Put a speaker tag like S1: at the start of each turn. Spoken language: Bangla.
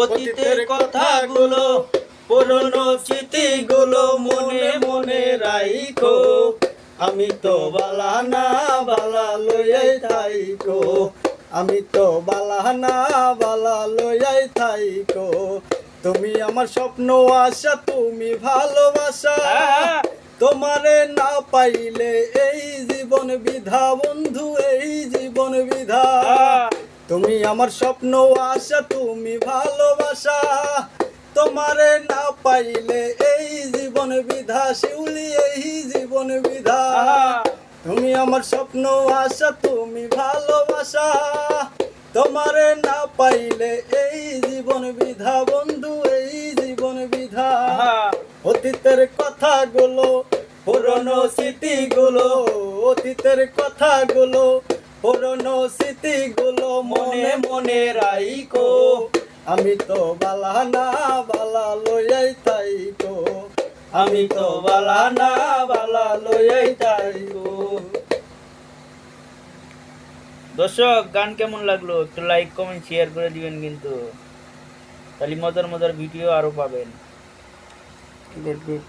S1: অতীতের কথাগুলো, পুরনো স্মৃতিগুলো মনে মনে রাইখো। আমি তো বালা না বালা লইয়াই থাইকো, আমি তো বালা না বালা লইয়াই থাইকো। তুমি আমার স্বপ্ন আশা, তুমি ভালোবাসা, তোমারে না পাইলে এই জীবন বিধা বন্ধু, এই জীবন বিধা। তুমি আমার স্বপ্ন আশা, তুমি ভালোবাসা, তোমারে না পাইলে এই জীবন বিধা শিউলি, এই জীবন বিধা। তুমি আমার স্বপ্ন আশা, তুমি ভালোবাসা, তোমারে না পাইলে এই জীবন বিধা বন্ধু, এই জীবন বিধা। অতীতের কথাগুলো, পুরনো স্মৃতিগুলো, অতীতের কথাগুলো, পুরনো স্মৃতিগুলো মনে মনে রাইখো। আমি তো বালা না বালা লইয়াই থাইকো, আমি তো বালা না বালা লইয়াই থাইকো। দর্শক, গান কেমন লাগলো একটু লাইক কমেন্ট শেয়ার করে দিবেন কিন্তু, তাহলে মজার মজার ভিডিও আরো পাবেন। Good good.